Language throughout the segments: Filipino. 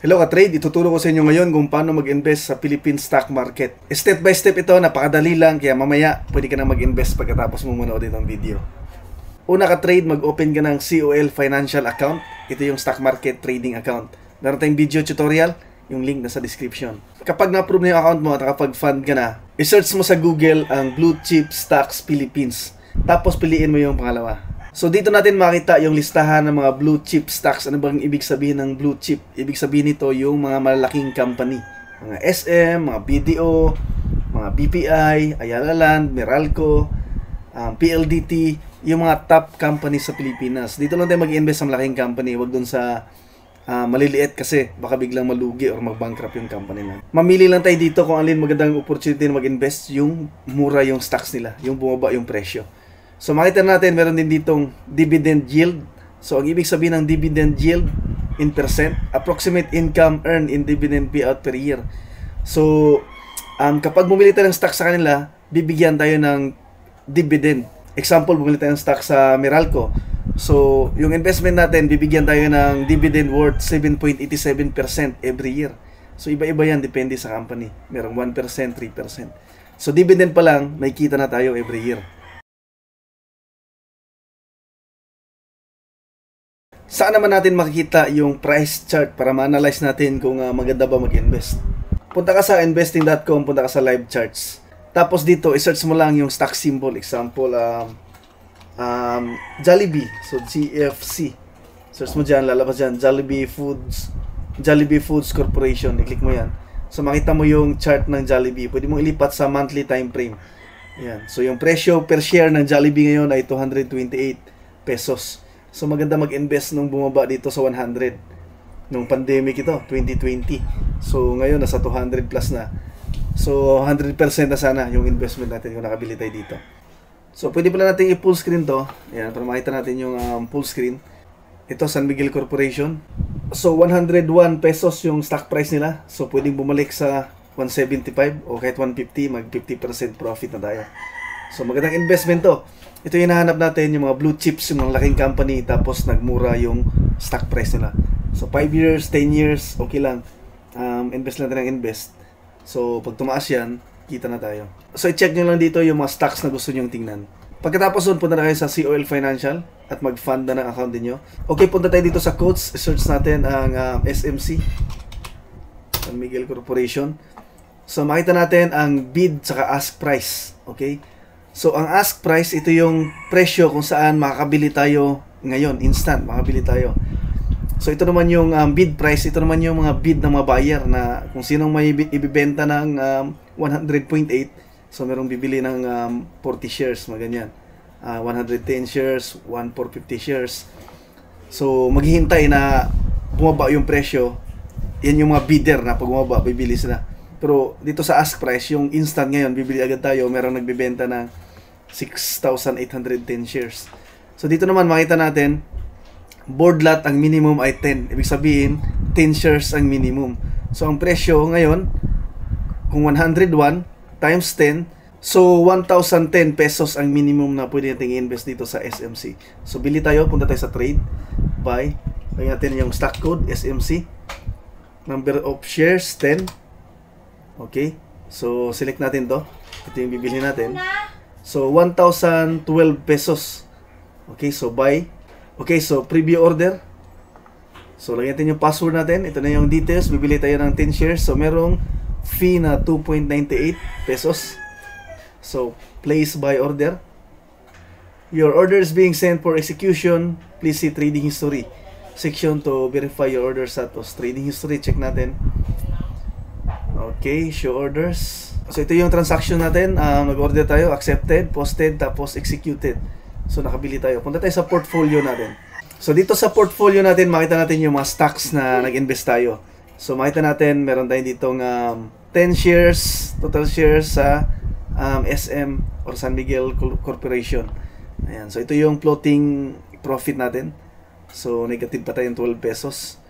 Hello ka-trade, ituturo ko sa inyo ngayon kung paano mag-invest sa Philippine stock market. Step by step ito, napakadali lang, kaya mamaya pwede ka na mag-invest pagkatapos mo manood itong video. Una ka-trade, mag-open ka ng COL Financial Account. Ito yung stock market trading account. Meron tayong video tutorial, yung link nasa description. Kapag na-approve na yung account mo at nakapag-fund ka na, i-search mo sa Google ang Blue Chip Stocks Philippines. Tapos piliin mo yung pangalawa. So dito natin makita yung listahan ng mga blue chip stocks. Ano bang ibig sabihin ng blue chip? Ibig sabihin nito yung mga malalaking company. Mga SM, mga BDO, mga BPI, Ayala Land, Meralco, PLDT, yung mga top company sa Pilipinas. Dito lang tayo mag-invest sa malaking company. Huwag dun sa maliliit kasi baka biglang malugi or mag-bankrupt yung company na. Mamili lang tayo dito kung alin magandang opportunity na mag-invest, yung mura yung stocks nila, yung bumaba yung presyo. So makita natin, meron din ditong dividend yield. So ang ibig sabihin ng dividend yield in percent, approximate income earned in dividend payout per year. So kapag bumili tayo ng stock sa kanila, bibigyan tayo ng dividend. Example, bumili tayo ng stock sa Meralco. So yung investment natin, bibigyan tayo ng dividend worth 7.87% every year. So iba-iba yan, depende sa company. Merong 1%, 3%. So dividend pa lang, may kita na tayo every year. Saan naman natin makikita yung price chart para ma-analyze natin kung maganda ba mag-invest? Punta ka sa investing.com, punta ka sa live charts. Tapos dito, i-search mo lang yung stock symbol. Example, Jollibee. So, GFC. Search mo dyan, lalabas dyan. Jollibee Foods Corporation. I-click mo yan. So, makita mo yung chart ng Jollibee. Pwede mong ilipat sa monthly time frame. Yan. So, yung presyo per share ng Jollibee ngayon ay 228 pesos. So maganda mag-invest nung bumaba dito sa 100. Nung pandemic ito, 2020. So ngayon nasa 200 plus na. So 100% na sana yung investment natin kung nakabili tayo dito. So pwede pala natin i-full screen to. Ayan, para makita natin yung full screen. Ito, San Miguel Corporation. So 101 pesos yung stock price nila. So pwedeng bumalik sa 175 o kahit 150, mag 50% profit na tayo. So magandang investment to. Ito yung hinahanap natin, yung mga blue chips, yung mga laking company, tapos nagmura yung stock price nila. So 5 years, 10 years, okay lang. Invest lang tayo ng invest. So pag tumaas yan, kita na tayo. So i-check nyo lang dito yung mga stocks na gusto nyo tingnan. Pagkatapos doon, punta na kayo sa COL Financial at mag-fund na ng account niyo. Okay, punta tayo dito sa quotes. Search natin ang SMC, San Miguel Corporation. So makita natin ang bid saka ask price. Okay? So, ang ask price, ito yung presyo kung saan makakabili tayo ngayon, instant, makakabili tayo. So, ito naman yung bid price, ito naman yung mga bid ng mga buyer na kung sinong may ibibenta ng 100.8, so merong bibili ng 40 shares, mga ganyan. 110 shares, 1,450 shares. So, maghihintay na bumaba yung presyo, yan yung mga bidder na pag bumaba, bibili sila. Pero dito sa ask price, yung instant ngayon, bibili agad tayo, merong nagbibenta ng 6,810 shares. So dito naman makita natin, board lot ang minimum ay 10. Ibig sabihin, 10 shares ang minimum. So ang presyo ngayon, kung 101 times 10, so 1,010 pesos ang minimum na pwede natin i-invest dito sa SMC. So bili tayo, punta tayo sa trade, buy. Lagyan natin yung stock code, SMC. Number of shares, 10. Okay, so select natin to. Ito yung bibili natin. So 1,012 pesos. Okay, so buy. Okay, so preview order. So lagyan natin yung password natin. Ito na yung details. Bibili tayo ng 10 shares. So merong fee na 2.98 pesos. So place buy order. Your order is being sent for execution. Please see trading history section to verify your order status. Trading history, check natin. Okay, show orders. So ito yung transaction natin. Nag-order tayo, accepted, posted, tapos executed. So nakabili tayo. Punta tayo sa portfolio natin. So dito sa portfolio natin, makita natin yung mga stocks na nag-invest tayo. So makita natin, meron tayo ditong 10 shares, total shares sa SM or San Miguel Corporation. Ayan. So ito yung floating profit natin. So negative pa tayong 12 pesos.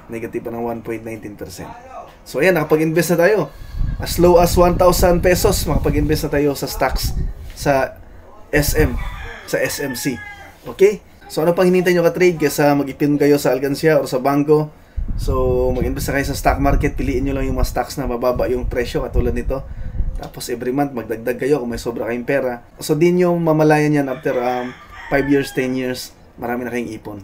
Negative pa ng 1.19%. So ayan, nakapag-invest na tayo. As low as 1,000 pesos, makapag-invest na tayo sa stocks sa SM, sa SMC. Okay? So ano pang hinintay nyo ka-trade kaysa mag-ipin kayo sa alkansya o sa bangko? So, mag-invest na kayo sa stock market, piliin nyo lang yung mga stocks na mababa yung presyo katulad nito. Tapos every month magdagdag kayo kung may sobra kayong pera. So, din yung mamalayan yan after 5 years, 10 years, marami na kayong ipon.